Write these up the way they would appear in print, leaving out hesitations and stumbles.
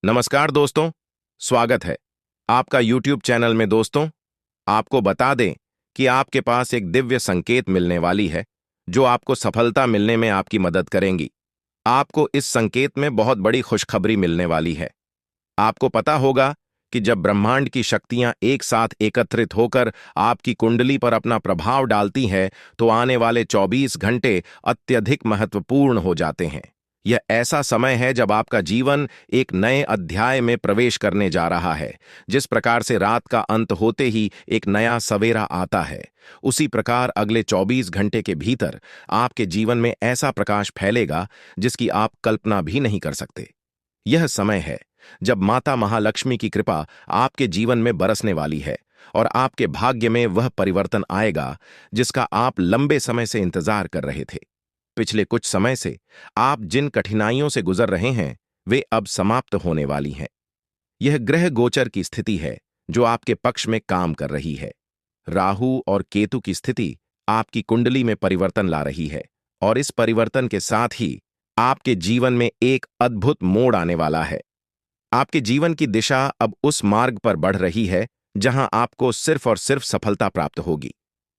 नमस्कार दोस्तों, स्वागत है आपका YouTube चैनल में। दोस्तों, आपको बता दें कि आपके पास एक दिव्य संकेत मिलने वाली है जो आपको सफलता मिलने में आपकी मदद करेंगी। आपको इस संकेत में बहुत बड़ी खुशखबरी मिलने वाली है। आपको पता होगा कि जब ब्रह्मांड की शक्तियां एक साथ एकत्रित होकर आपकी कुंडली पर अपना प्रभाव डालती हैं, तो आने वाले 24 घंटे अत्यधिक महत्वपूर्ण हो जाते हैं। यह ऐसा समय है जब आपका जीवन एक नए अध्याय में प्रवेश करने जा रहा है। जिस प्रकार से रात का अंत होते ही एक नया सवेरा आता है, उसी प्रकार अगले 24 घंटे के भीतर आपके जीवन में ऐसा प्रकाश फैलेगा जिसकी आप कल्पना भी नहीं कर सकते। यह समय है जब माता महालक्ष्मी की कृपा आपके जीवन में बरसने वाली है और आपके भाग्य में वह परिवर्तन आएगा जिसका आप लंबे समय से इंतजार कर रहे थे। पिछले कुछ समय से आप जिन कठिनाइयों से गुजर रहे हैं, वे अब समाप्त होने वाली हैं। यह ग्रह गोचर की स्थिति है जो आपके पक्ष में काम कर रही है। राहु और केतु की स्थिति आपकी कुंडली में परिवर्तन ला रही है और इस परिवर्तन के साथ ही आपके जीवन में एक अद्भुत मोड़ आने वाला है। आपके जीवन की दिशा अब उस मार्ग पर बढ़ रही है जहां आपको सिर्फ और सिर्फ सफलता प्राप्त होगी।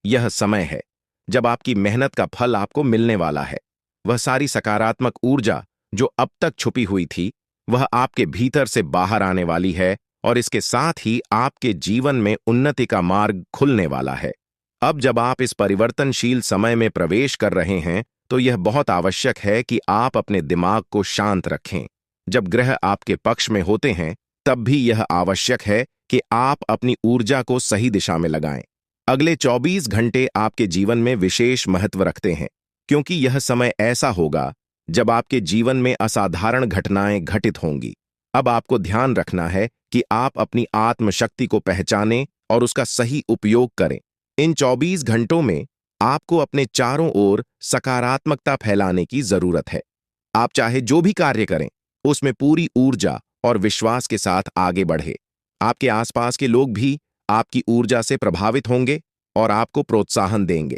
यह समय है जब आपकी मेहनत का फल आपको मिलने वाला है। वह सारी सकारात्मक ऊर्जा जो अब तक छुपी हुई थी, वह आपके भीतर से बाहर आने वाली है और इसके साथ ही आपके जीवन में उन्नति का मार्ग खुलने वाला है। अब जब आप इस परिवर्तनशील समय में प्रवेश कर रहे हैं, तो यह बहुत आवश्यक है कि आप अपने दिमाग को शांत रखें। जब ग्रह आपके पक्ष में होते हैं, तब भी यह आवश्यक है कि आप अपनी ऊर्जा को सही दिशा में लगाएं। अगले 24 घंटे आपके जीवन में विशेष महत्व रखते हैं, क्योंकि यह समय ऐसा होगा जब आपके जीवन में असाधारण घटनाएं घटित होंगी। अब आपको ध्यान रखना है कि आप अपनी आत्मशक्ति को पहचानें और उसका सही उपयोग करें। इन 24 घंटों में आपको अपने चारों ओर सकारात्मकता फैलाने की जरूरत है। आप चाहे जो भी कार्य करें, उसमें पूरी ऊर्जा और विश्वास के साथ आगे बढ़े। आपके आसपास के लोग भी आपकी ऊर्जा से प्रभावित होंगे और आपको प्रोत्साहन देंगे।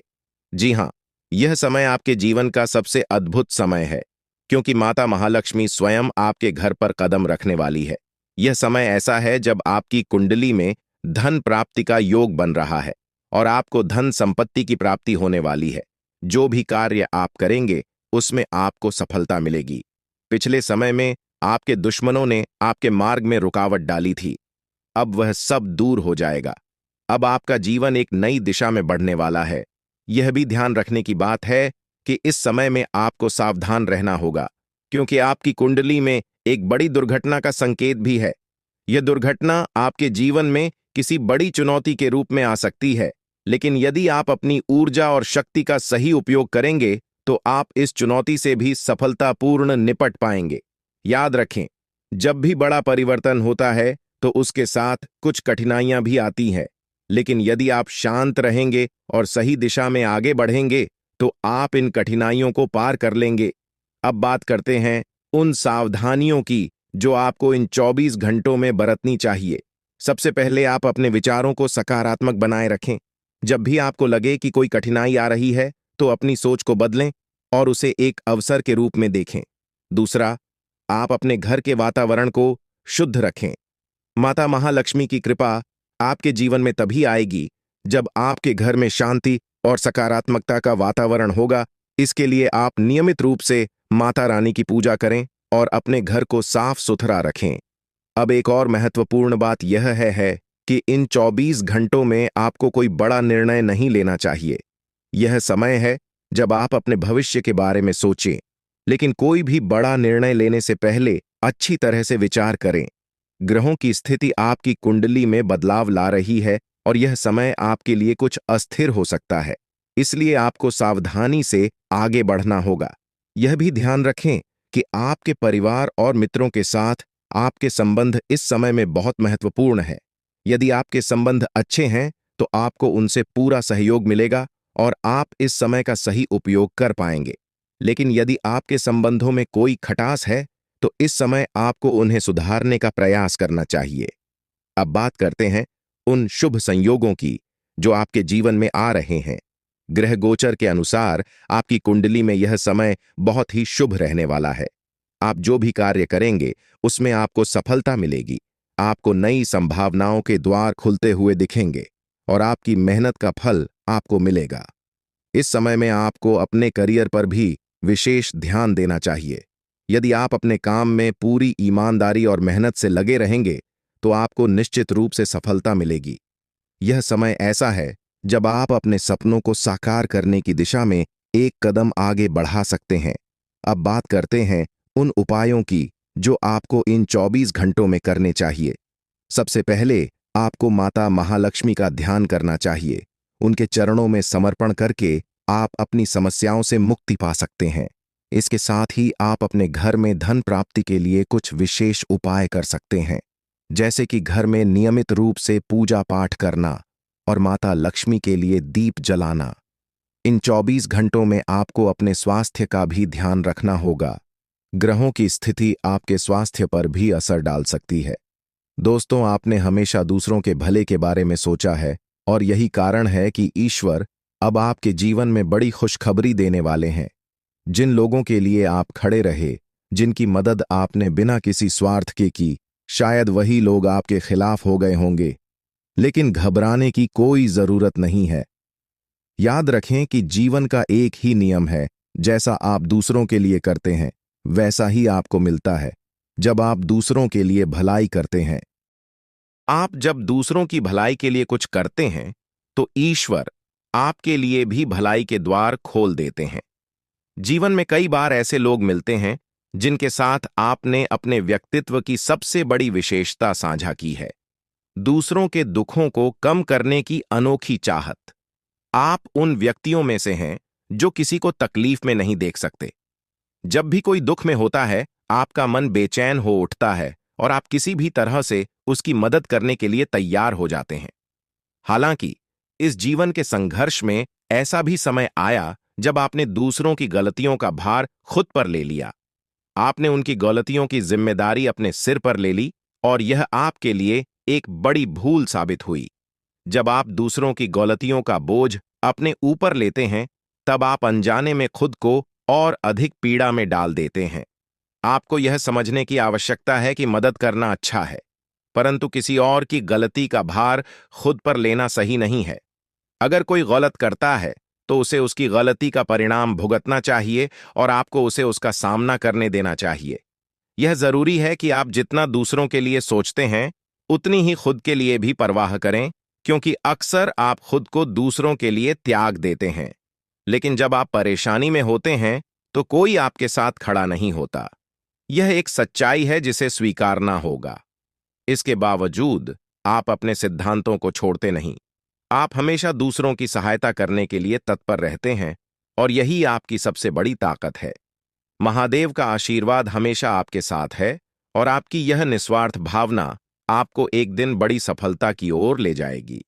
जी हां, यह समय आपके जीवन का सबसे अद्भुत समय है, क्योंकि माता महालक्ष्मी स्वयं आपके घर पर कदम रखने वाली है। यह समय ऐसा है जब आपकी कुंडली में धन प्राप्ति का योग बन रहा है और आपको धन संपत्ति की प्राप्ति होने वाली है। जो भी कार्य आप करेंगे, उसमें आपको सफलता मिलेगी। पिछले समय में आपके दुश्मनों ने आपके मार्ग में रुकावट डाली थी, अब वह सब दूर हो जाएगा। अब आपका जीवन एक नई दिशा में बढ़ने वाला है। यह भी ध्यान रखने की बात है कि इस समय में आपको सावधान रहना होगा, क्योंकि आपकी कुंडली में एक बड़ी दुर्घटना का संकेत भी है। यह दुर्घटना आपके जीवन में किसी बड़ी चुनौती के रूप में आ सकती है, लेकिन यदि आप अपनी ऊर्जा और शक्ति का सही उपयोग करेंगे, तो आप इस चुनौती से भी सफलतापूर्ण निपट पाएंगे। याद रखें, जब भी बड़ा परिवर्तन होता है, तो उसके साथ कुछ कठिनाइयां भी आती हैं, लेकिन यदि आप शांत रहेंगे और सही दिशा में आगे बढ़ेंगे, तो आप इन कठिनाइयों को पार कर लेंगे। अब बात करते हैं उन सावधानियों की जो आपको इन 24 घंटों में बरतनी चाहिए। सबसे पहले आप अपने विचारों को सकारात्मक बनाए रखें। जब भी आपको लगे कि कोई कठिनाई आ रही है, तो अपनी सोच को बदलें और उसे एक अवसर के रूप में देखें। दूसरा, आप अपने घर के वातावरण को शुद्ध रखें। माता महालक्ष्मी की कृपा आपके जीवन में तभी आएगी जब आपके घर में शांति और सकारात्मकता का वातावरण होगा। इसके लिए आप नियमित रूप से माता रानी की पूजा करें और अपने घर को साफ सुथरा रखें। अब एक और महत्वपूर्ण बात यह है कि इन 24 घंटों में आपको कोई बड़ा निर्णय नहीं लेना चाहिए। यह समय है जब आप अपने भविष्य के बारे में सोचें, लेकिन कोई भी बड़ा निर्णय लेने से पहले अच्छी तरह से विचार करें। ग्रहों की स्थिति आपकी कुंडली में बदलाव ला रही है और यह समय आपके लिए कुछ अस्थिर हो सकता है, इसलिए आपको सावधानी से आगे बढ़ना होगा। यह भी ध्यान रखें कि आपके परिवार और मित्रों के साथ आपके संबंध इस समय में बहुत महत्वपूर्ण है। यदि आपके संबंध अच्छे हैं, तो आपको उनसे पूरा सहयोग मिलेगा और आप इस समय का सही उपयोग कर पाएंगे। लेकिन यदि आपके संबंधों में कोई खटास है, तो इस समय आपको उन्हें सुधारने का प्रयास करना चाहिए। अब बात करते हैं उन शुभ संयोगों की जो आपके जीवन में आ रहे हैं। ग्रह गोचर के अनुसार आपकी कुंडली में यह समय बहुत ही शुभ रहने वाला है। आप जो भी कार्य करेंगे उसमें आपको सफलता मिलेगी। आपको नई संभावनाओं के द्वार खुलते हुए दिखेंगे और आपकी मेहनत का फल आपको मिलेगा। इस समय में आपको अपने करियर पर भी विशेष ध्यान देना चाहिए। यदि आप अपने काम में पूरी ईमानदारी और मेहनत से लगे रहेंगे तो आपको निश्चित रूप से सफलता मिलेगी। यह समय ऐसा है जब आप अपने सपनों को साकार करने की दिशा में एक कदम आगे बढ़ा सकते हैं। अब बात करते हैं उन उपायों की जो आपको इन 24 घंटों में करने चाहिए। सबसे पहले आपको माता महालक्ष्मी का ध्यान करना चाहिए। उनके चरणों में समर्पण करके आप अपनी समस्याओं से मुक्ति पा सकते हैं। इसके साथ ही आप अपने घर में धन प्राप्ति के लिए कुछ विशेष उपाय कर सकते हैं, जैसे कि घर में नियमित रूप से पूजा पाठ करना और माता लक्ष्मी के लिए दीप जलाना। इन 24 घंटों में आपको अपने स्वास्थ्य का भी ध्यान रखना होगा। ग्रहों की स्थिति आपके स्वास्थ्य पर भी असर डाल सकती है। दोस्तों, आपने हमेशा दूसरों के भले के बारे में सोचा है और यही कारण है कि ईश्वर अब आपके जीवन में बड़ी खुशखबरी देने वाले हैं। जिन लोगों के लिए आप खड़े रहे, जिनकी मदद आपने बिना किसी स्वार्थ के की, शायद वही लोग आपके खिलाफ हो गए होंगे। लेकिन घबराने की कोई जरूरत नहीं है। याद रखें कि जीवन का एक ही नियम है, जैसा आप दूसरों के लिए करते हैं वैसा ही आपको मिलता है। जब आप दूसरों के लिए भलाई करते हैं, आप जब दूसरों की भलाई के लिए कुछ करते हैं तो ईश्वर आपके लिए भी भलाई के द्वार खोल देते हैं। जीवन में कई बार ऐसे लोग मिलते हैं जिनके साथ आपने अपने व्यक्तित्व की सबसे बड़ी विशेषता साझा की है, दूसरों के दुखों को कम करने की अनोखी चाहत। आप उन व्यक्तियों में से हैं जो किसी को तकलीफ में नहीं देख सकते। जब भी कोई दुख में होता है, आपका मन बेचैन हो उठता है और आप किसी भी तरह से उसकी मदद करने के लिए तैयार हो जाते हैं। हालांकि इस जीवन के संघर्ष में ऐसा भी समय आया जब आपने दूसरों की गलतियों का भार खुद पर ले लिया। आपने उनकी गलतियों की जिम्मेदारी अपने सिर पर ले ली और यह आपके लिए एक बड़ी भूल साबित हुई। जब आप दूसरों की गलतियों का बोझ अपने ऊपर लेते हैं, तब आप अनजाने में खुद को और अधिक पीड़ा में डाल देते हैं। आपको यह समझने की आवश्यकता है कि मदद करना अच्छा है, परंतु किसी और की गलती का भार खुद पर लेना सही नहीं है। अगर कोई गलत करता है तो उसे उसकी गलती का परिणाम भुगतना चाहिए और आपको उसे उसका सामना करने देना चाहिए। यह जरूरी है कि आप जितना दूसरों के लिए सोचते हैं, उतनी ही खुद के लिए भी परवाह करें, क्योंकि अक्सर आप खुद को दूसरों के लिए त्याग देते हैं। लेकिन जब आप परेशानी में होते हैं तो कोई आपके साथ खड़ा नहीं होता। यह एक सच्चाई है जिसे स्वीकारना होगा। इसके बावजूद आप अपने सिद्धांतों को छोड़ते नहीं। आप हमेशा दूसरों की सहायता करने के लिए तत्पर रहते हैं और यही आपकी सबसे बड़ी ताकत है। महादेव का आशीर्वाद हमेशा आपके साथ है और आपकी यह निस्वार्थ भावना आपको एक दिन बड़ी सफलता की ओर ले जाएगी।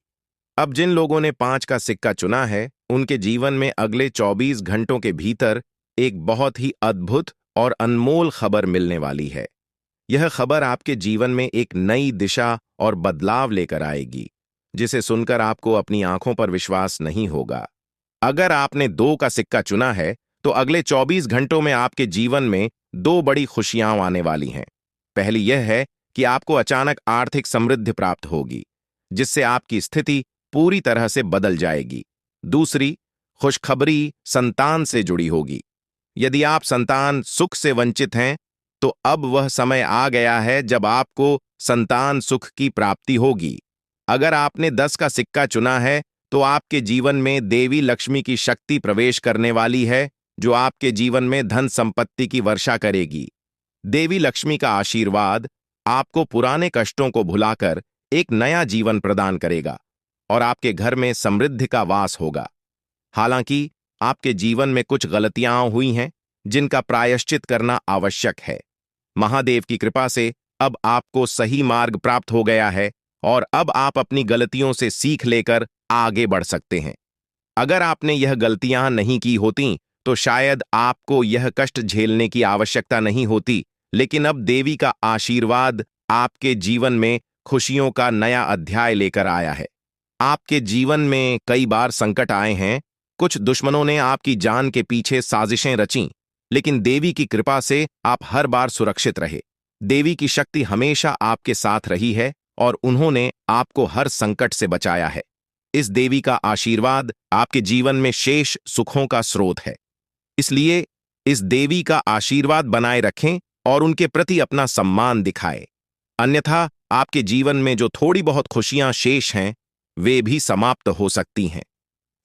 अब जिन लोगों ने 5 का सिक्का चुना है, उनके जीवन में अगले 24 घंटों के भीतर एक बहुत ही अद्भुत और अनमोल खबर मिलने वाली है। यह खबर आपके जीवन में एक नई दिशा और बदलाव लेकर आएगी, जिसे सुनकर आपको अपनी आंखों पर विश्वास नहीं होगा। अगर आपने 2 का सिक्का चुना है तो अगले 24 घंटों में आपके जीवन में 2 बड़ी खुशियां आने वाली हैं। पहली यह है कि आपको अचानक आर्थिक समृद्धि प्राप्त होगी, जिससे आपकी स्थिति पूरी तरह से बदल जाएगी। दूसरी खुशखबरी संतान से जुड़ी होगी। यदि आप संतान सुख से वंचित हैं, तो अब वह समय आ गया है जब आपको संतान सुख की प्राप्ति होगी। अगर आपने 10 का सिक्का चुना है तो आपके जीवन में देवी लक्ष्मी की शक्ति प्रवेश करने वाली है, जो आपके जीवन में धन संपत्ति की वर्षा करेगी। देवी लक्ष्मी का आशीर्वाद आपको पुराने कष्टों को भुलाकर एक नया जीवन प्रदान करेगा और आपके घर में समृद्धि का वास होगा। हालांकि आपके जीवन में कुछ गलतियां हुई हैं जिनका प्रायश्चित करना आवश्यक है। महादेव की कृपा से अब आपको सही मार्ग प्राप्त हो गया है और अब आप अपनी गलतियों से सीख लेकर आगे बढ़ सकते हैं। अगर आपने यह गलतियां नहीं की होती तो शायद आपको यह कष्ट झेलने की आवश्यकता नहीं होती, लेकिन अब देवी का आशीर्वाद आपके जीवन में खुशियों का नया अध्याय लेकर आया है। आपके जीवन में कई बार संकट आए हैं, कुछ दुश्मनों ने आपकी जान के पीछे साजिशें रचीं, लेकिन देवी की कृपा से आप हर बार सुरक्षित रहे। देवी की शक्ति हमेशा आपके साथ रही है और उन्होंने आपको हर संकट से बचाया है। इस देवी का आशीर्वाद आपके जीवन में शेष सुखों का स्रोत है। इसलिए इस देवी का आशीर्वाद बनाए रखें और उनके प्रति अपना सम्मान दिखाएं। अन्यथा आपके जीवन में जो थोड़ी बहुत खुशियां शेष हैं, वे भी समाप्त हो सकती हैं।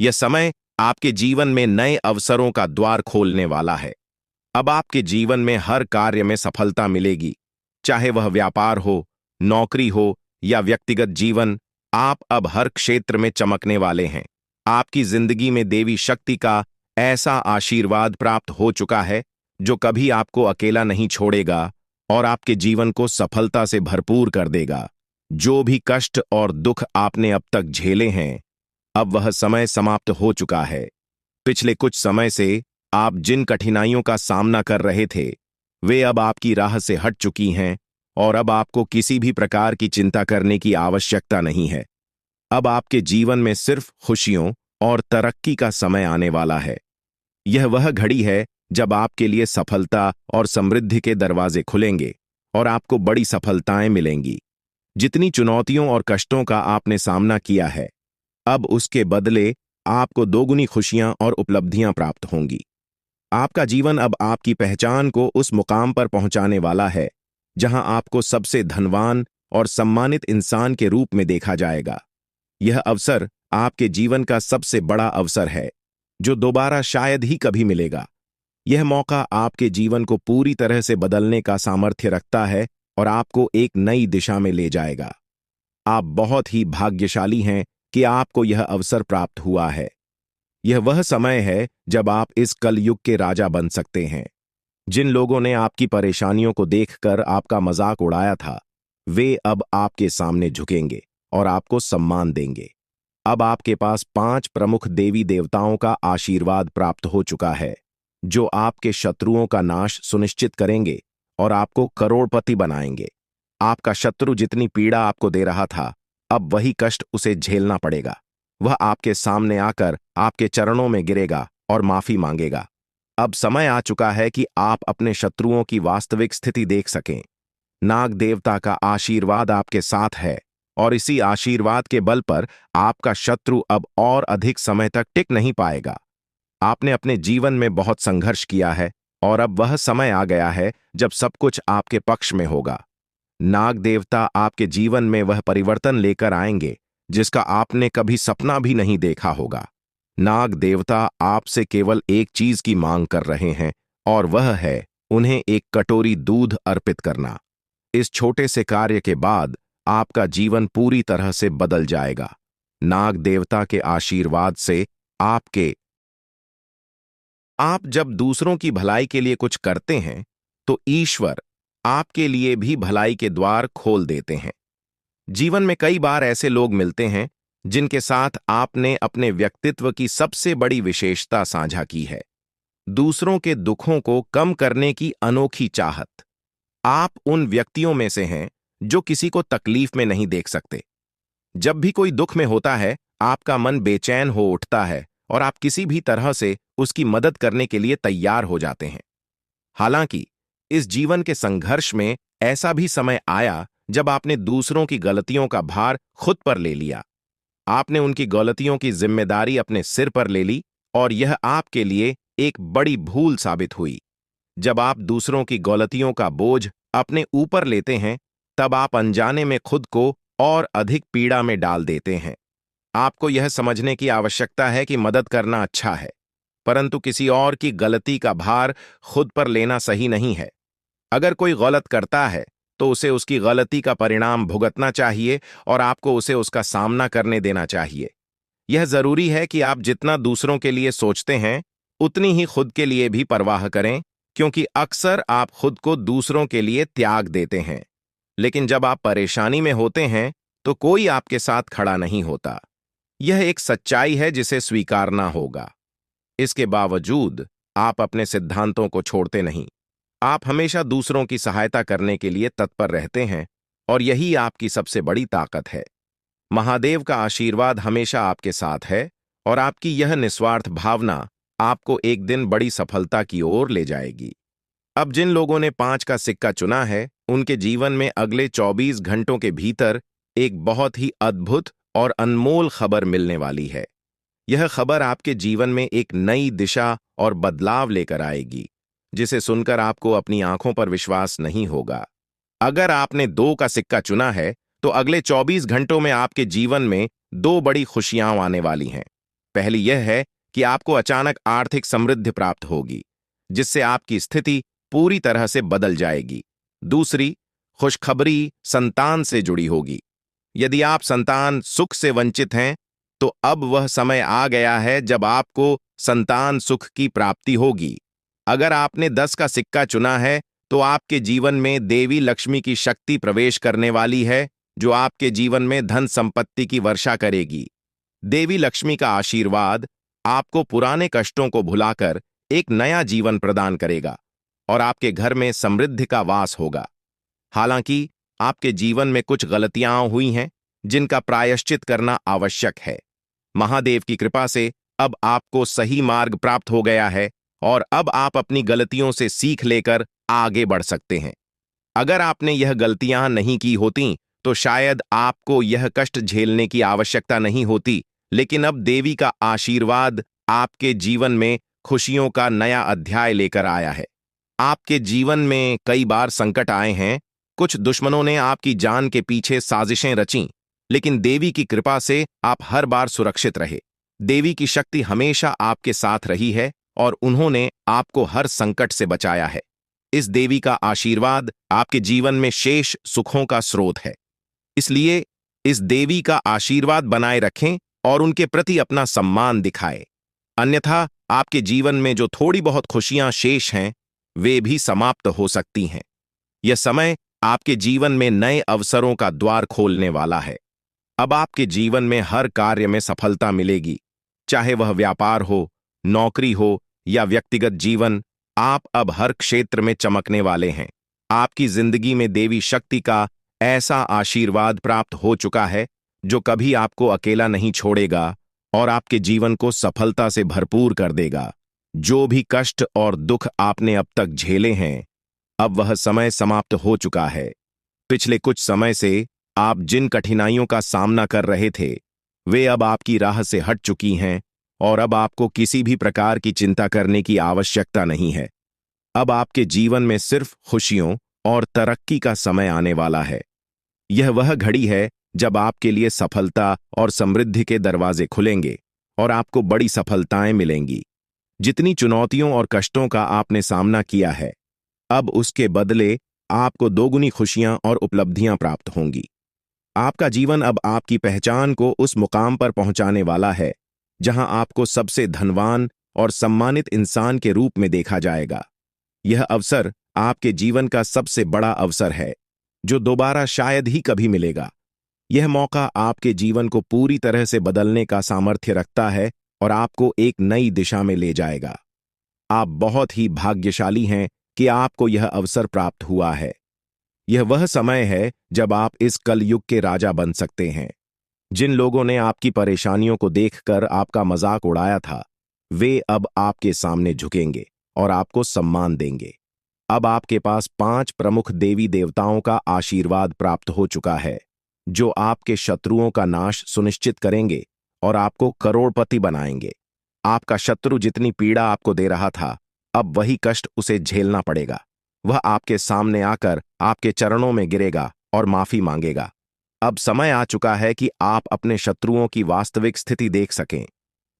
यह समय आपके जीवन में नए अवसरों का द्वार खोलने वाला है। अब आपके जीवन में हर कार्य में सफलता मिलेगी, चाहे वह व्यापार हो, नौकरी हो या व्यक्तिगत जीवन। आप अब हर क्षेत्र में चमकने वाले हैं। आपकी जिंदगी में देवी शक्ति का ऐसा आशीर्वाद प्राप्त हो चुका है जो कभी आपको अकेला नहीं छोड़ेगा और आपके जीवन को सफलता से भरपूर कर देगा। जो भी कष्ट और दुख आपने अब तक झेले हैं, अब वह समय समाप्त हो चुका है। पिछले कुछ समय से आप जिन कठिनाइयों का सामना कर रहे थे, वे अब आपकी राह से हट चुकी हैं और अब आपको किसी भी प्रकार की चिंता करने की आवश्यकता नहीं है। अब आपके जीवन में सिर्फ खुशियों और तरक्की का समय आने वाला है। यह वह घड़ी है जब आपके लिए सफलता और समृद्धि के दरवाजे खुलेंगे और आपको बड़ी सफलताएं मिलेंगी। जितनी चुनौतियों और कष्टों का आपने सामना किया है, अब उसके बदले आपको दोगुनी खुशियां और उपलब्धियां प्राप्त होंगी। आपका जीवन अब आपकी पहचान को उस मुकाम पर पहुंचाने वाला है जहां आपको सबसे धनवान और सम्मानित इंसान के रूप में देखा जाएगा। यह अवसर आपके जीवन का सबसे बड़ा अवसर है जो दोबारा शायद ही कभी मिलेगा। यह मौका आपके जीवन को पूरी तरह से बदलने का सामर्थ्य रखता है और आपको एक नई दिशा में ले जाएगा। आप बहुत ही भाग्यशाली हैं कि आपको यह अवसर प्राप्त हुआ है। यह वह समय है जब आप इस कलयुग के राजा बन सकते हैं। जिन लोगों ने आपकी परेशानियों को देखकर आपका मजाक उड़ाया था, वे अब आपके सामने झुकेंगे और आपको सम्मान देंगे। अब आपके पास 5 प्रमुख देवी देवताओं का आशीर्वाद प्राप्त हो चुका है, जो आपके शत्रुओं का नाश सुनिश्चित करेंगे और आपको करोड़पति बनाएंगे। आपका शत्रु जितनी पीड़ा आपको दे रहा था, अब वही कष्ट उसे झेलना पड़ेगा। वह आपके सामने आकर आपके चरणों में गिरेगा और माफी मांगेगा। अब समय आ चुका है कि आप अपने शत्रुओं की वास्तविक स्थिति देख सकें। नाग देवता का आशीर्वाद आपके साथ है और इसी आशीर्वाद के बल पर आपका शत्रु अब और अधिक समय तक टिक नहीं पाएगा। आपने अपने जीवन में बहुत संघर्ष किया है और अब वह समय आ गया है जब सब कुछ आपके पक्ष में होगा। नाग देवता आपके जीवन में वह परिवर्तन लेकर आएंगे जिसका आपने कभी सपना भी नहीं देखा होगा। नाग देवता आपसे केवल एक चीज की मांग कर रहे हैं और वह है उन्हें एक कटोरी दूध अर्पित करना। इस छोटे से कार्य के बाद आपका जीवन पूरी तरह से बदल जाएगा। नाग देवता के आशीर्वाद से आप जब दूसरों की भलाई के लिए कुछ करते हैं तो ईश्वर आपके लिए भी भलाई के द्वार खोल देते हैं। जीवन में कई बार ऐसे लोग मिलते हैं जिनके साथ आपने अपने व्यक्तित्व की सबसे बड़ी विशेषता साझा की है, दूसरों के दुखों को कम करने की अनोखी चाहत। आप उन व्यक्तियों में से हैं जो किसी को तकलीफ में नहीं देख सकते। जब भी कोई दुख में होता है, आपका मन बेचैन हो उठता है और आप किसी भी तरह से उसकी मदद करने के लिए तैयार हो जाते हैं। हालांकि इस जीवन के संघर्ष में ऐसा भी समय आया जब आपने दूसरों की गलतियों का भार खुद पर ले लिया। आपने उनकी गलतियों की जिम्मेदारी अपने सिर पर ले ली और यह आपके लिए एक बड़ी भूल साबित हुई। जब आप दूसरों की गलतियों का बोझ अपने ऊपर लेते हैं, तब आप अनजाने में खुद को और अधिक पीड़ा में डाल देते हैं। आपको यह समझने की आवश्यकता है कि मदद करना अच्छा है, परंतु किसी और की गलती का भार खुद पर लेना सही नहीं है। अगर कोई गलत करता है तो उसे उसकी गलती का परिणाम भुगतना चाहिए और आपको उसे उसका सामना करने देना चाहिए। यह जरूरी है कि आप जितना दूसरों के लिए सोचते हैं, उतनी ही खुद के लिए भी परवाह करें, क्योंकि अक्सर आप खुद को दूसरों के लिए त्याग देते हैं। लेकिन जब आप परेशानी में होते हैं तो कोई आपके साथ खड़ा नहीं होता। यह एक सच्चाई है जिसे स्वीकारना होगा। इसके बावजूद आप अपने सिद्धांतों को छोड़ते नहीं। आप हमेशा दूसरों की सहायता करने के लिए तत्पर रहते हैं और यही आपकी सबसे बड़ी ताकत है। महादेव का आशीर्वाद हमेशा आपके साथ है और आपकी यह निस्वार्थ भावना आपको एक दिन बड़ी सफलता की ओर ले जाएगी। अब जिन लोगों ने 5 का सिक्का चुना है, उनके जीवन में अगले 24 घंटों के भीतर एक बहुत ही अद्भुत और अनमोल खबर मिलने वाली है। यह खबर आपके जीवन में एक नई दिशा और बदलाव लेकर आएगी, जिसे सुनकर आपको अपनी आंखों पर विश्वास नहीं होगा। अगर आपने 2 का सिक्का चुना है, तो अगले 24 घंटों में आपके जीवन में 2 बड़ी खुशियां आने वाली हैं। पहली यह है कि आपको अचानक आर्थिक समृद्धि प्राप्त होगी, जिससे आपकी स्थिति पूरी तरह से बदल जाएगी। दूसरी खुशखबरी संतान से जुड़ी होगी। यदि आप संतान सुख से वंचित हैं, तो अब वह समय आ गया है जब आपको संतान सुख की प्राप्ति होगी। अगर आपने 10 का सिक्का चुना है, तो आपके जीवन में देवी लक्ष्मी की शक्ति प्रवेश करने वाली है, जो आपके जीवन में धन संपत्ति की वर्षा करेगी। देवी लक्ष्मी का आशीर्वाद आपको पुराने कष्टों को भुलाकर एक नया जीवन प्रदान करेगा और आपके घर में समृद्धि का वास होगा। हालांकि आपके जीवन में कुछ गलतियां हुई हैं, जिनका प्रायश्चित करना आवश्यक है। महादेव की कृपा से अब आपको सही मार्ग प्राप्त हो गया है और अब आप अपनी गलतियों से सीख लेकर आगे बढ़ सकते हैं। अगर आपने यह गलतियां नहीं की होती, तो शायद आपको यह कष्ट झेलने की आवश्यकता नहीं होती, लेकिन अब देवी का आशीर्वाद आपके जीवन में खुशियों का नया अध्याय लेकर आया है। आपके जीवन में कई बार संकट आए हैं, कुछ दुश्मनों ने आपकी जान के पीछे साजिशें रचीं, लेकिन देवी की कृपा से आप हर बार सुरक्षित रहे। देवी की शक्ति हमेशा आपके साथ रही है और उन्होंने आपको हर संकट से बचाया है। इस देवी का आशीर्वाद आपके जीवन में शेष सुखों का स्रोत है। इसलिए इस देवी का आशीर्वाद बनाए रखें और उनके प्रति अपना सम्मान दिखाएं। अन्यथा आपके जीवन में जो थोड़ी बहुत खुशियां शेष हैं, वे भी समाप्त हो सकती हैं। यह समय आपके जीवन में नए अवसरों का द्वार खोलने वाला है। अब आपके जीवन में हर कार्य में सफलता मिलेगी, चाहे वह व्यापार हो, नौकरी हो या व्यक्तिगत जीवन। आप अब हर क्षेत्र में चमकने वाले हैं। आपकी जिंदगी में देवी शक्ति का ऐसा आशीर्वाद प्राप्त हो चुका है, जो कभी आपको अकेला नहीं छोड़ेगा और आपके जीवन को सफलता से भरपूर कर देगा। जो भी कष्ट और दुख आपने अब तक झेले हैं, अब वह समय समाप्त हो चुका है। पिछले कुछ समय से आप जिन कठिनाइयों का सामना कर रहे थे, वे अब आपकी राह से हट चुकी हैं और अब आपको किसी भी प्रकार की चिंता करने की आवश्यकता नहीं है। अब आपके जीवन में सिर्फ खुशियों और तरक्की का समय आने वाला है। यह वह घड़ी है जब आपके लिए सफलता और समृद्धि के दरवाजे खुलेंगे और आपको बड़ी सफलताएं मिलेंगी। जितनी चुनौतियों और कष्टों का आपने सामना किया है, अब उसके बदले आपको दोगुनी खुशियां और उपलब्धियां प्राप्त होंगी। आपका जीवन अब आपकी पहचान को उस मुकाम पर पहुंचाने वाला है, जहां आपको सबसे धनवान और सम्मानित इंसान के रूप में देखा जाएगा। यह अवसर आपके जीवन का सबसे बड़ा अवसर है, जो दोबारा शायद ही कभी मिलेगा। यह मौका आपके जीवन को पूरी तरह से बदलने का सामर्थ्य रखता है और आपको एक नई दिशा में ले जाएगा। आप बहुत ही भाग्यशाली हैं कि आपको यह अवसर प्राप्त हुआ है। यह वह समय है जब आप इस कलयुग के राजा बन सकते हैं। जिन लोगों ने आपकी परेशानियों को देखकर आपका मजाक उड़ाया था, वे अब आपके सामने झुकेंगे और आपको सम्मान देंगे। अब आपके पास 5 प्रमुख देवी देवताओं का आशीर्वाद प्राप्त हो चुका है, जो आपके शत्रुओं का नाश सुनिश्चित करेंगे और आपको करोड़पति बनाएंगे। आपका शत्रु जितनी पीड़ा आपको दे रहा था, अब वही कष्ट उसे झेलना पड़ेगा। वह आपके सामने आकर आपके चरणों में गिरेगा और माफी मांगेगा। अब समय आ चुका है कि आप अपने शत्रुओं की वास्तविक स्थिति देख सकें।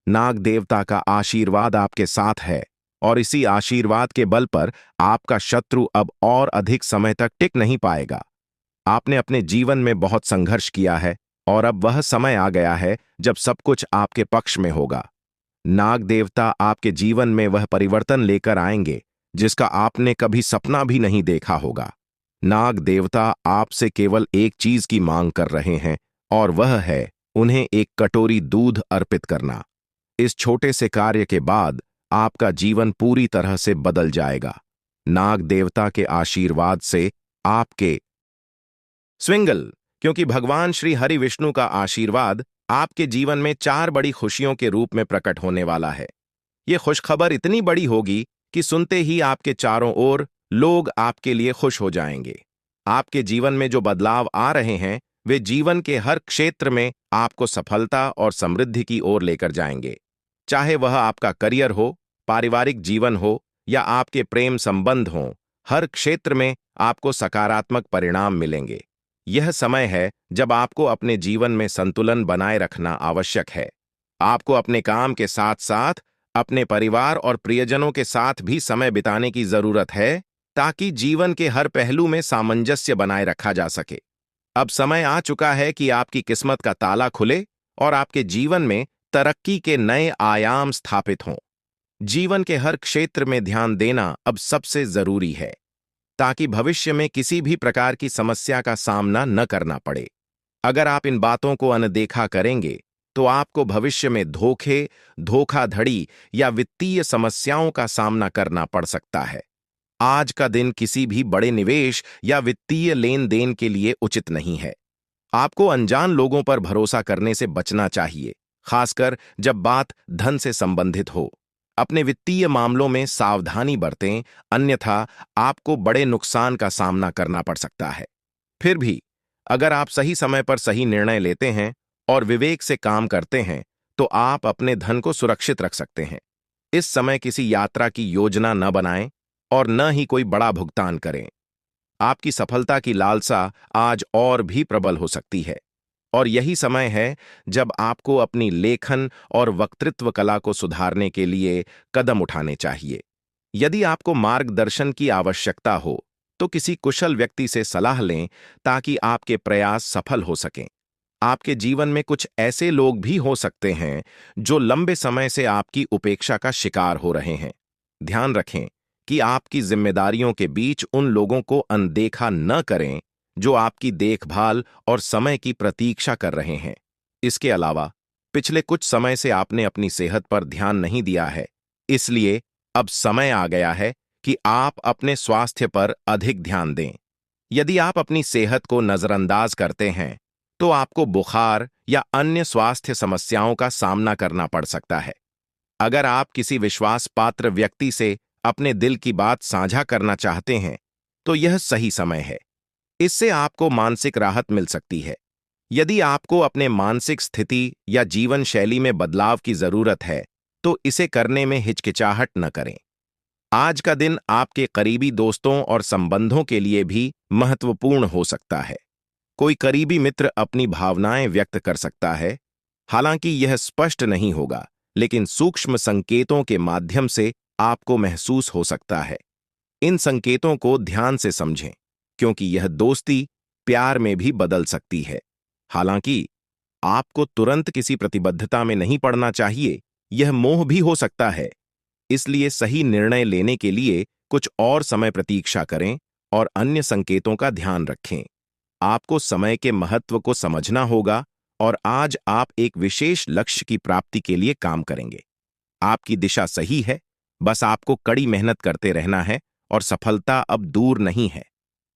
नाग देवता का आशीर्वाद आपके साथ है और इसी आशीर्वाद के बल पर आपका शत्रु अब और अधिक समय तक टिक नहीं पाएगा। आपने अपने जीवन में बहुत संघर्ष किया है और अब वह समय आ गया है जब सब कुछ आपके पक्ष में होगा। नाग देवता आपके जीवन में वह परिवर्तन लेकर आएंगे जिसका आपने कभी सपना भी नहीं देखा होगा। नाग देवता आपसे केवल एक चीज की मांग कर रहे हैं और वह है उन्हें एक कटोरी दूध अर्पित करना। इस छोटे से कार्य के बाद आपका जीवन पूरी तरह से बदल जाएगा। नाग देवता के आशीर्वाद से आपके स्विंगल, क्योंकि भगवान श्री हरि विष्णु का आशीर्वाद आपके जीवन में 4 बड़ी खुशियों के रूप में प्रकट होने वाला है। ये खुशखबर इतनी बड़ी होगी कि सुनते ही आपके चारों ओर लोग आपके लिए खुश हो जाएंगे। आपके जीवन में जो बदलाव आ रहे हैं वे जीवन के हर क्षेत्र में आपको सफलता और समृद्धि की ओर लेकर जाएंगे। चाहे वह आपका करियर हो, पारिवारिक जीवन हो या आपके प्रेम संबंध हों, हर क्षेत्र में आपको सकारात्मक परिणाम मिलेंगे। यह समय है जब आपको अपने जीवन में संतुलन बनाए रखना आवश्यक है। आपको अपने काम के साथ साथ अपने परिवार और प्रियजनों के साथ भी समय बिताने की जरूरत है, ताकि जीवन के हर पहलू में सामंजस्य बनाए रखा जा सके। अब समय आ चुका है कि आपकी किस्मत का ताला खुले और आपके जीवन में तरक्की के नए आयाम स्थापित हों। जीवन के हर क्षेत्र में ध्यान देना अब सबसे जरूरी है, ताकि भविष्य में किसी भी प्रकार की समस्या का सामना न करना पड़े। अगर आप इन बातों को अनदेखा करेंगे तो आपको भविष्य में धोखे, धोखाधड़ी या वित्तीय समस्याओं का सामना करना पड़ सकता है। आज का दिन किसी भी बड़े निवेश या वित्तीय लेन देन के लिए उचित नहीं है। आपको अनजान लोगों पर भरोसा करने से बचना चाहिए, खासकर जब बात धन से संबंधित हो। अपने वित्तीय मामलों में सावधानी बरतें, अन्यथा आपको बड़े नुकसान का सामना करना पड़ सकता है। फिर भी अगर आप सही समय पर सही निर्णय लेते हैं और विवेक से काम करते हैं तो आप अपने धन को सुरक्षित रख सकते हैं। इस समय किसी यात्रा की योजना न बनाएं और न ही कोई बड़ा भुगतान करें। आपकी सफलता की लालसा आज और भी प्रबल हो सकती है, और यही समय है जब आपको अपनी लेखन और वक्तृत्व कला को सुधारने के लिए कदम उठाने चाहिए। यदि आपको मार्गदर्शन की आवश्यकता हो तो किसी कुशल व्यक्ति से सलाह लें, ताकि आपके प्रयास सफल हो सकें। आपके जीवन में कुछ ऐसे लोग भी हो सकते हैं जो लंबे समय से आपकी उपेक्षा का शिकार हो रहे हैं। ध्यान रखें कि आपकी जिम्मेदारियों के बीच उन लोगों को अनदेखा न करें जो आपकी देखभाल और समय की प्रतीक्षा कर रहे हैं। इसके अलावा पिछले कुछ समय से आपने अपनी सेहत पर ध्यान नहीं दिया है, इसलिए अब समय आ गया है कि आप अपने स्वास्थ्य पर अधिक ध्यान दें। यदि आप अपनी सेहत को नजरअंदाज करते हैं तो आपको बुखार या अन्य स्वास्थ्य समस्याओं का सामना करना पड़ सकता है। अगर आप किसी विश्वास पात्र व्यक्ति से अपने दिल की बात साझा करना चाहते हैं तो यह सही समय है। इससे आपको मानसिक राहत मिल सकती है। यदि आपको अपने मानसिक स्थिति या जीवन शैली में बदलाव की जरूरत है तो इसे करने में हिचकिचाहट न करें। आज का दिन आपके करीबी दोस्तों और संबंधों के लिए भी महत्वपूर्ण हो सकता है। कोई करीबी मित्र अपनी भावनाएं व्यक्त कर सकता है, हालांकि यह स्पष्ट नहीं होगा, लेकिन सूक्ष्म संकेतों के माध्यम से आपको महसूस हो सकता है। इन संकेतों को ध्यान से समझें, क्योंकि यह दोस्ती प्यार में भी बदल सकती है। हालांकि आपको तुरंत किसी प्रतिबद्धता में नहीं पड़ना चाहिए, यह मोह भी हो सकता है। इसलिए सही निर्णय लेने के लिए कुछ और समय प्रतीक्षा करें और अन्य संकेतों का ध्यान रखें। आपको समय के महत्व को समझना होगा और आज आप एक विशेष लक्ष्य की प्राप्ति के लिए काम करेंगे। आपकी दिशा सही है, बस आपको कड़ी मेहनत करते रहना है और सफलता अब दूर नहीं है।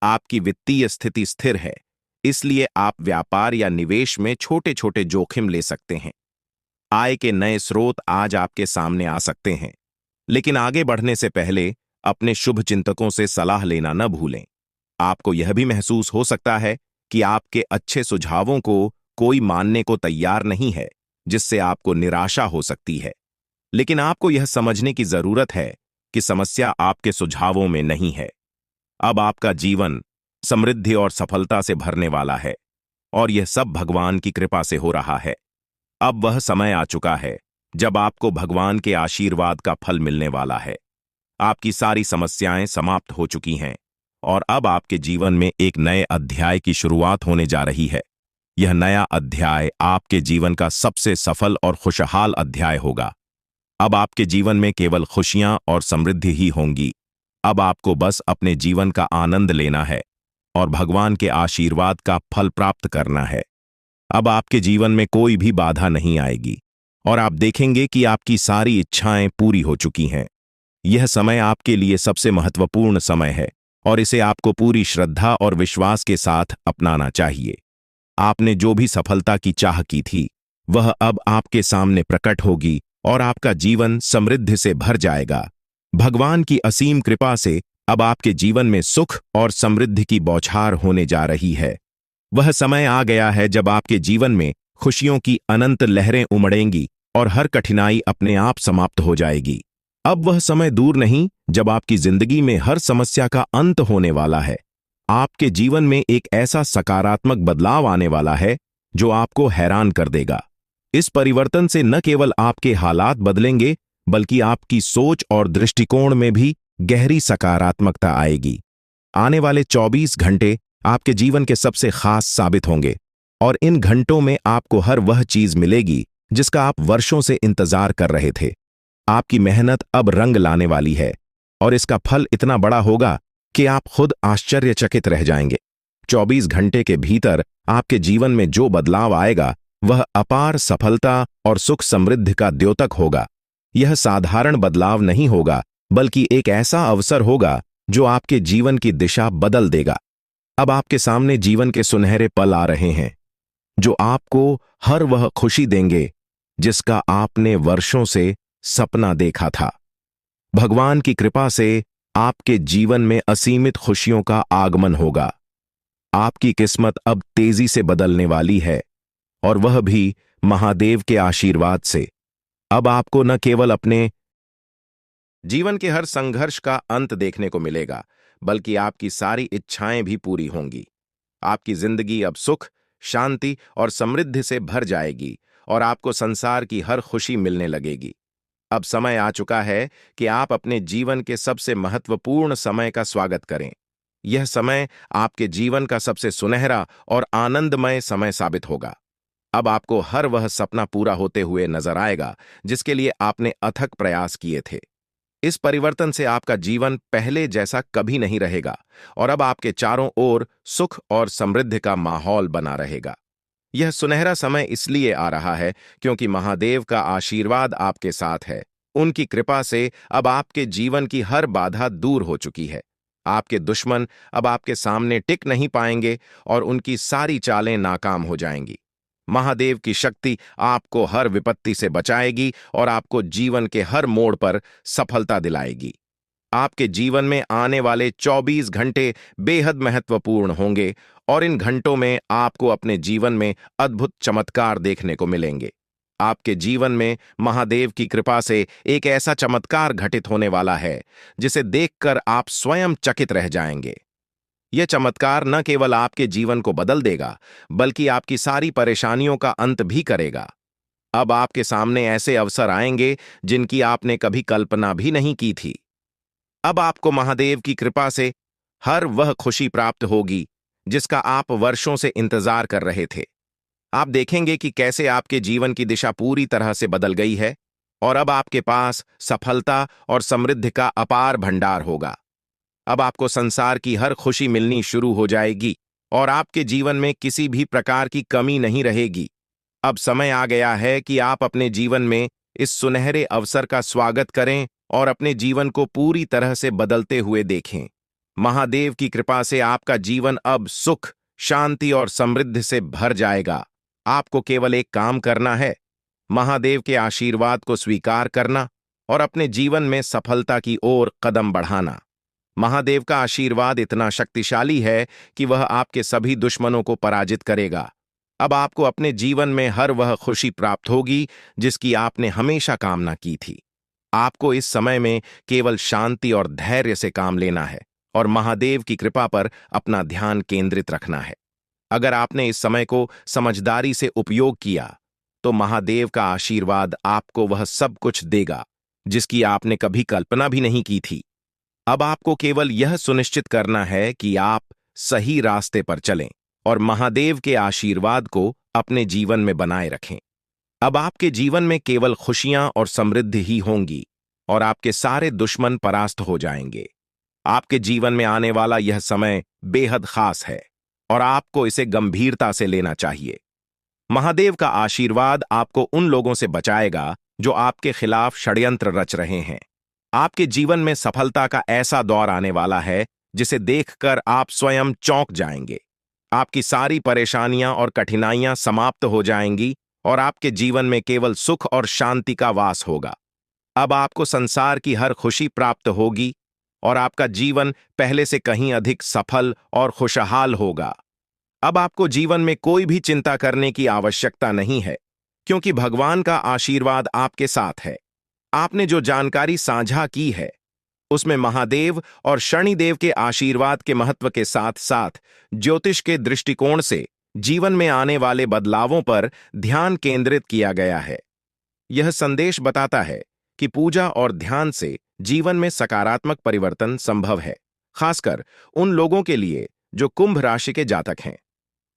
आपकी वित्तीय स्थिति स्थिर है, इसलिए आप व्यापार या निवेश में छोटे छोटे जोखिम ले सकते हैं। आय के नए स्रोत आज आपके सामने आ सकते हैं, लेकिन आगे बढ़ने से पहले अपने शुभ चिंतकों से सलाह लेना न भूलें। आपको यह भी महसूस हो सकता है कि आपके अच्छे सुझावों को कोई मानने को तैयार नहीं है, जिससे आपको निराशा हो सकती है। लेकिन आपको यह समझने की जरूरत है कि समस्या आपके सुझावों में नहीं है। अब आपका जीवन समृद्धि और सफलता से भरने वाला है, और यह सब भगवान की कृपा से हो रहा है। अब वह समय आ चुका है जब आपको भगवान के आशीर्वाद का फल मिलने वाला है। आपकी सारी समस्याएं समाप्त हो चुकी हैं और अब आपके जीवन में एक नए अध्याय की शुरुआत होने जा रही है। यह नया अध्याय आपके जीवन का सबसे सफल और खुशहाल अध्याय होगा। अब आपके जीवन में केवल खुशियां और समृद्धि ही होंगी। अब आपको बस अपने जीवन का आनंद लेना है और भगवान के आशीर्वाद का फल प्राप्त करना है। अब आपके जीवन में कोई भी बाधा नहीं आएगी और आप देखेंगे कि आपकी सारी इच्छाएं पूरी हो चुकी हैं। यह समय आपके लिए सबसे महत्वपूर्ण समय है और इसे आपको पूरी श्रद्धा और विश्वास के साथ अपनाना चाहिए। आपने जो भी सफलता की चाह की थी, वह अब आपके सामने प्रकट होगी और आपका जीवन समृद्धि से भर जाएगा। भगवान की असीम कृपा से अब आपके जीवन में सुख और समृद्धि की बौछार होने जा रही है। वह समय आ गया है जब आपके जीवन में खुशियों की अनंत लहरें उमड़ेंगी और हर कठिनाई अपने आप समाप्त हो जाएगी। अब वह समय दूर नहीं जब आपकी जिंदगी में हर समस्या का अंत होने वाला है। आपके जीवन में एक ऐसा सकारात्मक बदलाव आने वाला है जो आपको हैरान कर देगा। इस परिवर्तन से न केवल आपके हालात बदलेंगे, बल्कि आपकी सोच और दृष्टिकोण में भी गहरी सकारात्मकता आएगी। आने वाले 24 घंटे आपके जीवन के सबसे खास साबित होंगे और इन घंटों में आपको हर वह चीज मिलेगी जिसका आप वर्षों से इंतजार कर रहे थे। आपकी मेहनत अब रंग लाने वाली है और इसका फल इतना बड़ा होगा कि आप खुद आश्चर्यचकित रह जाएंगे। 24 घंटे के भीतर आपके जीवन में जो बदलाव आएगा वह अपार सफलता और सुख समृद्धि का द्योतक होगा। यह साधारण बदलाव नहीं होगा, बल्कि एक ऐसा अवसर होगा जो आपके जीवन की दिशा बदल देगा। अब आपके सामने जीवन के सुनहरे पल आ रहे हैं जो आपको हर वह खुशी देंगे जिसका आपने वर्षों से सपना देखा था। भगवान की कृपा से आपके जीवन में असीमित खुशियों का आगमन होगा। आपकी किस्मत अब तेजी से बदलने वाली है और वह भी महादेव के आशीर्वाद से। अब आपको न केवल अपने जीवन के हर संघर्ष का अंत देखने को मिलेगा, बल्कि आपकी सारी इच्छाएं भी पूरी होंगी। आपकी जिंदगी अब सुख, शांति और समृद्धि से भर जाएगी और आपको संसार की हर खुशी मिलने लगेगी। अब समय आ चुका है कि आप अपने जीवन के सबसे महत्वपूर्ण समय का स्वागत करें। यह समय आपके जीवन का सबसे सुनहरा और आनंदमय समय साबित होगा। अब आपको हर वह सपना पूरा होते हुए नजर आएगा जिसके लिए आपने अथक प्रयास किए थे। इस परिवर्तन से आपका जीवन पहले जैसा कभी नहीं रहेगा और अब आपके चारों ओर सुख और समृद्धि का माहौल बना रहेगा। यह सुनहरा समय इसलिए आ रहा है क्योंकि महादेव का आशीर्वाद आपके साथ है। उनकी कृपा से अब आपके जीवन की हर बाधा दूर हो चुकी है। आपके दुश्मन अब आपके सामने टिक नहीं पाएंगे और उनकी सारी चालें नाकाम हो जाएंगी। महादेव की शक्ति आपको हर विपत्ति से बचाएगी और आपको जीवन के हर मोड़ पर सफलता दिलाएगी। आपके जीवन में आने वाले 24 घंटे बेहद महत्वपूर्ण होंगे और इन घंटों में आपको अपने जीवन में अद्भुत चमत्कार देखने को मिलेंगे। आपके जीवन में महादेव की कृपा से एक ऐसा चमत्कार घटित होने वाला है जिसे देखकर आप स्वयं चकित रह जाएंगे। यह चमत्कार न केवल आपके जीवन को बदल देगा, बल्कि आपकी सारी परेशानियों का अंत भी करेगा। अब आपके सामने ऐसे अवसर आएंगे जिनकी आपने कभी कल्पना भी नहीं की थी। अब आपको महादेव की कृपा से हर वह खुशी प्राप्त होगी जिसका आप वर्षों से इंतजार कर रहे थे। आप देखेंगे कि कैसे आपके जीवन की दिशा पूरी तरह से बदल गई है और अब आपके पास सफलता और समृद्धि का अपार भंडार होगा। अब आपको संसार की हर खुशी मिलनी शुरू हो जाएगी और आपके जीवन में किसी भी प्रकार की कमी नहीं रहेगी। अब समय आ गया है कि आप अपने जीवन में इस सुनहरे अवसर का स्वागत करें और अपने जीवन को पूरी तरह से बदलते हुए देखें। महादेव की कृपा से आपका जीवन अब सुख, शांति और समृद्धि से भर जाएगा। आपको केवल एक काम करना है, महादेव के आशीर्वाद को स्वीकार करना और अपने जीवन में सफलता की ओर कदम बढ़ाना। महादेव का आशीर्वाद इतना शक्तिशाली है कि वह आपके सभी दुश्मनों को पराजित करेगा। अब आपको अपने जीवन में हर वह खुशी प्राप्त होगी जिसकी आपने हमेशा कामना की थी। आपको इस समय में केवल शांति और धैर्य से काम लेना है और महादेव की कृपा पर अपना ध्यान केंद्रित रखना है। अगर आपने इस समय को समझदारी से उपयोग किया तो महादेव का आशीर्वाद आपको वह सब कुछ देगा जिसकी आपने कभी कल्पना भी नहीं की थी। अब आपको केवल यह सुनिश्चित करना है कि आप सही रास्ते पर चलें और महादेव के आशीर्वाद को अपने जीवन में बनाए रखें। अब आपके जीवन में केवल खुशियां और समृद्धि ही होंगी और आपके सारे दुश्मन परास्त हो जाएंगे। आपके जीवन में आने वाला यह समय बेहद खास है और आपको इसे गंभीरता से लेना चाहिए। महादेव का आशीर्वाद आपको उन लोगों से बचाएगा जो आपके खिलाफ षड्यंत्र रच रहे हैं। आपके जीवन में सफलता का ऐसा दौर आने वाला है जिसे देखकर आप स्वयं चौंक जाएंगे। आपकी सारी परेशानियां और कठिनाइयां समाप्त हो जाएंगी और आपके जीवन में केवल सुख और शांति का वास होगा। अब आपको संसार की हर खुशी प्राप्त होगी और आपका जीवन पहले से कहीं अधिक सफल और खुशहाल होगा। अब आपको जीवन में कोई भी चिंता करने की आवश्यकता नहीं है, क्योंकि भगवान का आशीर्वाद आपके साथ है। आपने जो जानकारी साझा की है, उसमें महादेव और शनिदेव के आशीर्वाद के महत्व के साथ साथ ज्योतिष के दृष्टिकोण से जीवन में आने वाले बदलावों पर ध्यान केंद्रित किया गया है। यह संदेश बताता है कि पूजा और ध्यान से जीवन में सकारात्मक परिवर्तन संभव है, खासकर उन लोगों के लिए जो कुंभ राशि के जातक हैं।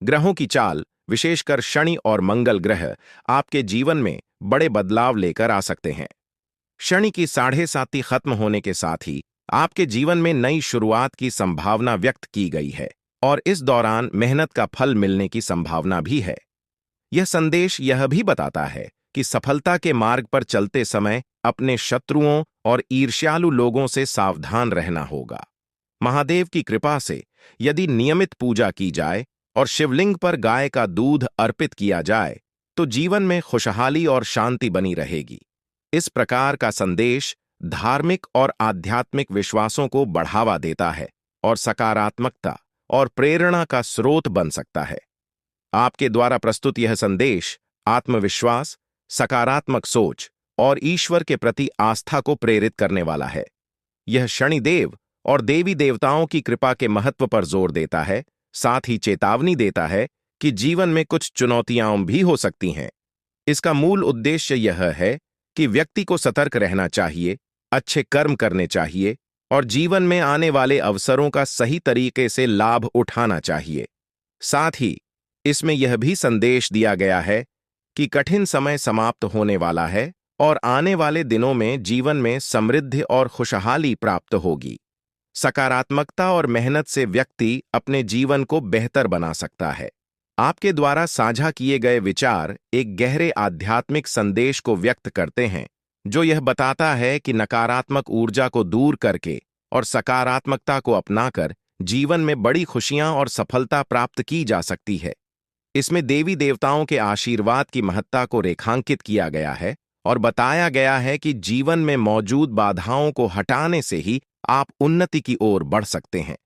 ग्रहों की चाल, विशेषकर शनि और मंगल ग्रह, आपके जीवन में बड़े बदलाव लेकर आ सकते हैं। शनि की 7.5 खत्म होने के साथ ही आपके जीवन में नई शुरुआत की संभावना व्यक्त की गई है और इस दौरान मेहनत का फल मिलने की संभावना भी है। यह संदेश यह भी बताता है कि सफलता के मार्ग पर चलते समय अपने शत्रुओं और ईर्ष्यालु लोगों से सावधान रहना होगा। महादेव की कृपा से यदि नियमित पूजा की जाए और शिवलिंग पर गाय का दूध अर्पित किया जाए तो जीवन में खुशहाली और शांति बनी रहेगी। इस प्रकार का संदेश धार्मिक और आध्यात्मिक विश्वासों को बढ़ावा देता है और सकारात्मकता और प्रेरणा का स्रोत बन सकता है। आपके द्वारा प्रस्तुत यह संदेश आत्मविश्वास, सकारात्मक सोच और ईश्वर के प्रति आस्था को प्रेरित करने वाला है। यह शनिदेव और देवी देवताओं की कृपा के महत्व पर जोर देता है, साथ ही चेतावनी देता है कि जीवन में कुछ चुनौतियां भी हो सकती हैं। इसका मूल उद्देश्य यह है कि व्यक्ति को सतर्क रहना चाहिए, अच्छे कर्म करने चाहिए और जीवन में आने वाले अवसरों का सही तरीके से लाभ उठाना चाहिए। साथ ही इसमें यह भी संदेश दिया गया है कि कठिन समय समाप्त होने वाला है और आने वाले दिनों में जीवन में समृद्धि और खुशहाली प्राप्त होगी। सकारात्मकता और मेहनत से व्यक्ति अपने जीवन को बेहतर बना सकता है। आपके द्वारा साझा किए गए विचार एक गहरे आध्यात्मिक संदेश को व्यक्त करते हैं, जो यह बताता है कि नकारात्मक ऊर्जा को दूर करके और सकारात्मकता को अपनाकर जीवन में बड़ी खुशियां और सफलता प्राप्त की जा सकती है। इसमें देवी देवताओं के आशीर्वाद की महत्ता को रेखांकित किया गया है और बताया गया है कि जीवन में मौजूद बाधाओं को हटाने से ही आप उन्नति की ओर बढ़ सकते हैं।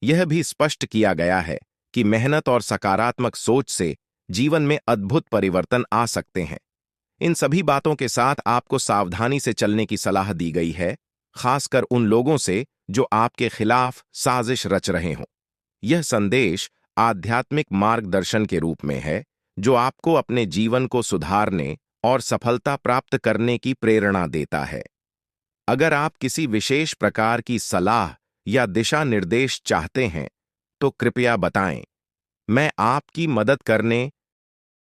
यह भी स्पष्ट किया गया है कि मेहनत और सकारात्मक सोच से जीवन में अद्भुत परिवर्तन आ सकते हैं। इन सभी बातों के साथ आपको सावधानी से चलने की सलाह दी गई है, खासकर उन लोगों से जो आपके खिलाफ साजिश रच रहे हों। यह संदेश आध्यात्मिक मार्गदर्शन के रूप में है, जो आपको अपने जीवन को सुधारने और सफलता प्राप्त करने की प्रेरणा देता है। अगर आप किसी विशेष प्रकार की सलाह या दिशा निर्देश चाहते हैं तो कृपया बताएं। मैं आपकी मदद करने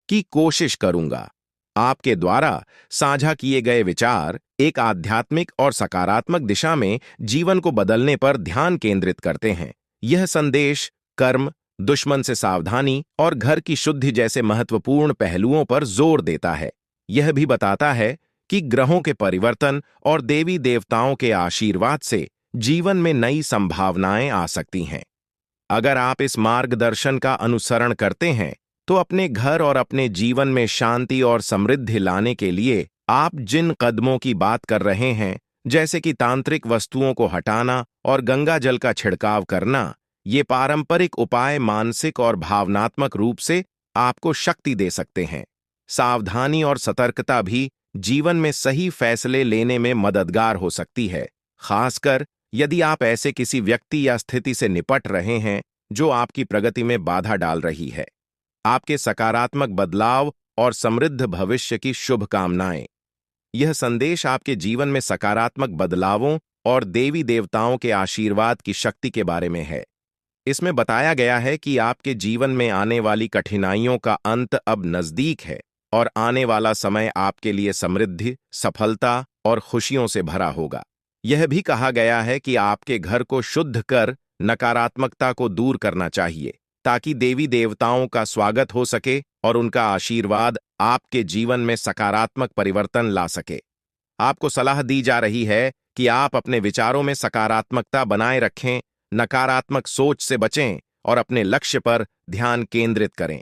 की कोशिश करूंगा। आपके द्वारा साझा किए गए विचार एक आध्यात्मिक और सकारात्मक दिशा में जीवन को बदलने पर ध्यान केंद्रित करते हैं। यह संदेश कर्म, दुश्मन से सावधानी और घर की शुद्धि जैसे महत्वपूर्ण पहलुओं पर जोर देता है। यह भी बताता है कि ग्रहों के परिवर्तन और देवी देवताओं के आशीर्वाद से जीवन में नई संभावनाएं आ सकती हैं। अगर आप इस मार्गदर्शन का अनुसरण करते हैं तो अपने घर और अपने जीवन में शांति और समृद्धि लाने के लिए आप जिन कदमों की बात कर रहे हैं, जैसे कि तांत्रिक वस्तुओं को हटाना और गंगा जल का छिड़काव करना, ये पारंपरिक उपाय मानसिक और भावनात्मक रूप से आपको शक्ति दे सकते हैं। सावधानी और सतर्कता भी जीवन में सही फैसले लेने में मददगार हो सकती है, खासकर यदि आप ऐसे किसी व्यक्ति या स्थिति से निपट रहे हैं जो आपकी प्रगति में बाधा डाल रही है। आपके सकारात्मक बदलाव और समृद्ध भविष्य की शुभकामनाएं। यह संदेश आपके जीवन में सकारात्मक बदलावों और देवी देवताओं के आशीर्वाद की शक्ति के बारे में है। इसमें बताया गया है कि आपके जीवन में आने वाली कठिनाइयों का अंत अब नजदीक है और आने वाला समय आपके लिए समृद्धि, सफलता और खुशियों से भरा होगा। यह भी कहा गया है कि आपके घर को शुद्ध कर नकारात्मकता को दूर करना चाहिए, ताकि देवी देवताओं का स्वागत हो सके और उनका आशीर्वाद आपके जीवन में सकारात्मक परिवर्तन ला सके। आपको सलाह दी जा रही है कि आप अपने विचारों में सकारात्मकता बनाए रखें, नकारात्मक सोच से बचें और अपने लक्ष्य पर ध्यान केंद्रित करें।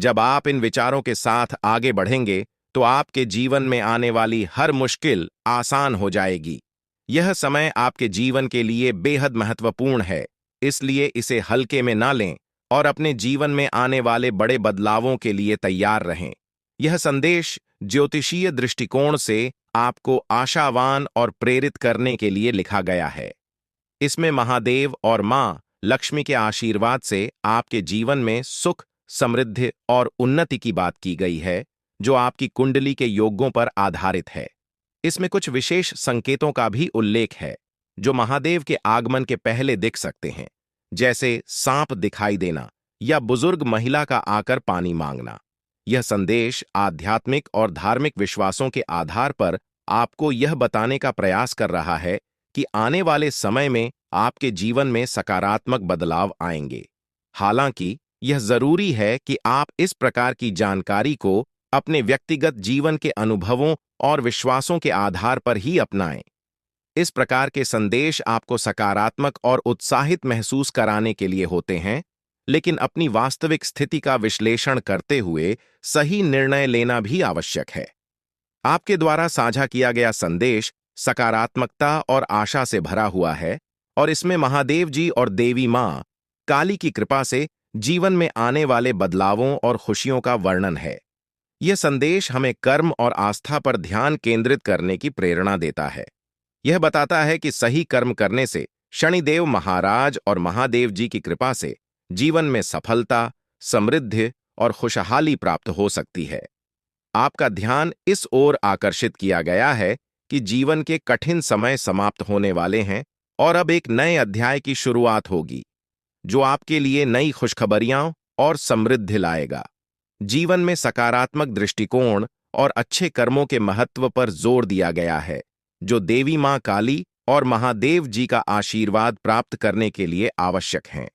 जब आप इन विचारों के साथ आगे बढ़ेंगे तो आपके जीवन में आने वाली हर मुश्किल आसान हो जाएगी। यह समय आपके जीवन के लिए बेहद महत्वपूर्ण है, इसलिए इसे हल्के में ना लें और अपने जीवन में आने वाले बड़े बदलावों के लिए तैयार रहें। यह संदेश ज्योतिषीय दृष्टिकोण से आपको आशावान और प्रेरित करने के लिए लिखा गया है। इसमें महादेव और मां लक्ष्मी के आशीर्वाद से आपके जीवन में सुख, समृद्धि और उन्नति की बात की गई है, जो आपकी कुंडली के योगों पर आधारित है। इसमें कुछ विशेष संकेतों का भी उल्लेख है, जो महादेव के आगमन के पहले दिख सकते हैं, जैसे सांप दिखाई देना या बुजुर्ग महिला का आकर पानी मांगना। यह संदेश आध्यात्मिक और धार्मिक विश्वासों के आधार पर आपको यह बताने का प्रयास कर रहा है कि आने वाले समय में आपके जीवन में सकारात्मक बदलाव आएंगे। हालांकि यह जरूरी है कि आप इस प्रकार की जानकारी को अपने व्यक्तिगत जीवन के अनुभवों और विश्वासों के आधार पर ही अपनाएं। इस प्रकार के संदेश आपको सकारात्मक और उत्साहित महसूस कराने के लिए होते हैं, लेकिन अपनी वास्तविक स्थिति का विश्लेषण करते हुए सही निर्णय लेना भी आवश्यक है। आपके द्वारा साझा किया गया संदेश सकारात्मकता और आशा से भरा हुआ है और इसमें महादेव जी और देवी मां काली की कृपा से जीवन में आने वाले बदलावों और खुशियों का वर्णन है। यह संदेश हमें कर्म और आस्था पर ध्यान केंद्रित करने की प्रेरणा देता है। यह बताता है कि सही कर्म करने से शनिदेव महाराज और महादेव जी की कृपा से जीवन में सफलता, समृद्धि और खुशहाली प्राप्त हो सकती है। आपका ध्यान इस ओर आकर्षित किया गया है कि जीवन के कठिन समय समाप्त होने वाले हैं और अब एक नए अध्याय की शुरुआत होगी, जो आपके लिए नई खुशखबरियां और समृद्धि लाएगा। जीवन में सकारात्मक दृष्टिकोण और अच्छे कर्मों के महत्व पर जोर दिया गया है, जो देवी मां काली और महादेव जी का आशीर्वाद प्राप्त करने के लिए आवश्यक हैं।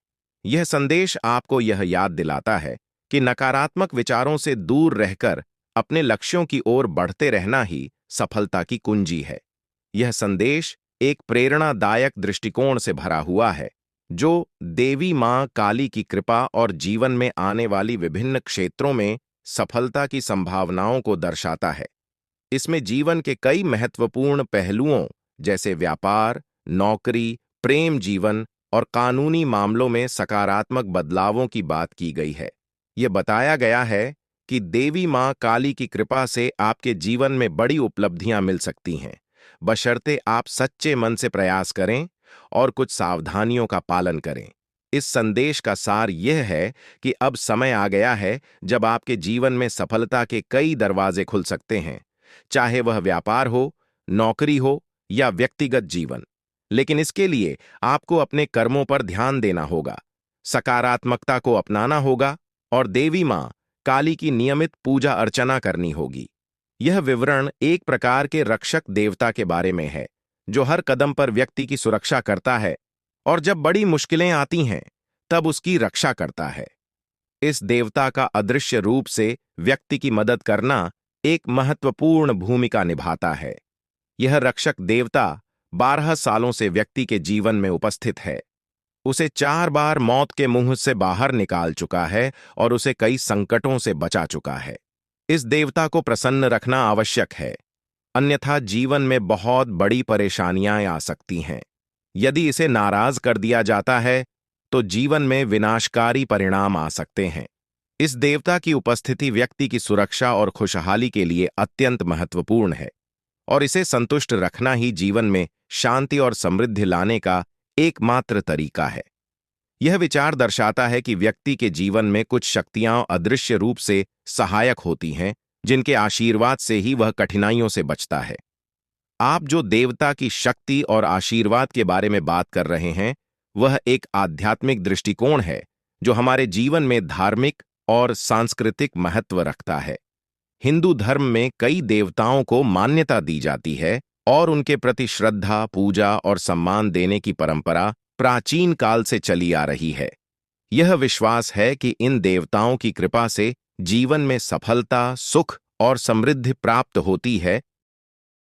यह संदेश आपको यह याद दिलाता है कि नकारात्मक विचारों से दूर रहकर अपने लक्ष्यों की ओर बढ़ते रहना ही सफलता की कुंजी है। यह संदेश एक प्रेरणादायक दृष्टिकोण से भरा हुआ है, जो देवी मां काली की कृपा और जीवन में आने वाली विभिन्न क्षेत्रों में सफलता की संभावनाओं को दर्शाता है। इसमें जीवन के कई महत्वपूर्ण पहलुओं जैसे व्यापार, नौकरी, प्रेम जीवन और कानूनी मामलों में सकारात्मक बदलावों की बात की गई है। यह बताया गया है कि देवी मां काली की कृपा से आपके जीवन में बड़ी उपलब्धियां मिल सकती हैं, बशर्ते आप सच्चे मन से प्रयास करें और कुछ सावधानियों का पालन करें। इस संदेश का सार यह है कि अब समय आ गया है जब आपके जीवन में सफलता के कई दरवाजे खुल सकते हैं, चाहे वह व्यापार हो, नौकरी हो या व्यक्तिगत जीवन। लेकिन इसके लिए आपको अपने कर्मों पर ध्यान देना होगा, सकारात्मकता को अपनाना होगा और देवी मां काली की नियमित पूजा अर्चना करनी होगी। यह विवरण एक प्रकार के रक्षक देवता के बारे में है, जो हर कदम पर व्यक्ति की सुरक्षा करता है और जब बड़ी मुश्किलें आती हैं तब उसकी रक्षा करता है। इस देवता का अदृश्य रूप से व्यक्ति की मदद करना एक महत्वपूर्ण भूमिका निभाता है। यह रक्षक देवता 12 सालों से व्यक्ति के जीवन में उपस्थित है। उसे 4 बार मौत के मुंह से बाहर निकाल चुका है और उसे कई संकटों से बचा चुका है। इस देवता को प्रसन्न रखना आवश्यक है, अन्यथा जीवन में बहुत बड़ी परेशानियां आ सकती हैं। यदि इसे नाराज कर दिया जाता है तो जीवन में विनाशकारी परिणाम आ सकते हैं। इस देवता की उपस्थिति व्यक्ति की सुरक्षा और खुशहाली के लिए अत्यंत महत्वपूर्ण है और इसे संतुष्ट रखना ही जीवन में शांति और समृद्धि लाने का एकमात्र तरीका है। यह विचार दर्शाता है कि व्यक्ति के जीवन में कुछ शक्तियां अदृश्य रूप से सहायक होती हैं, जिनके आशीर्वाद से ही वह कठिनाइयों से बचता है। आप जो देवता की शक्ति और आशीर्वाद के बारे में बात कर रहे हैं, वह एक आध्यात्मिक दृष्टिकोण है जो हमारे जीवन में धार्मिक और सांस्कृतिक महत्व रखता है। हिंदू धर्म में कई देवताओं को मान्यता दी जाती है और उनके प्रति श्रद्धा, पूजा और सम्मान देने की परंपरा प्राचीन काल से चली आ रही है। यह विश्वास है कि इन देवताओं की कृपा से जीवन में सफलता, सुख और समृद्धि प्राप्त होती है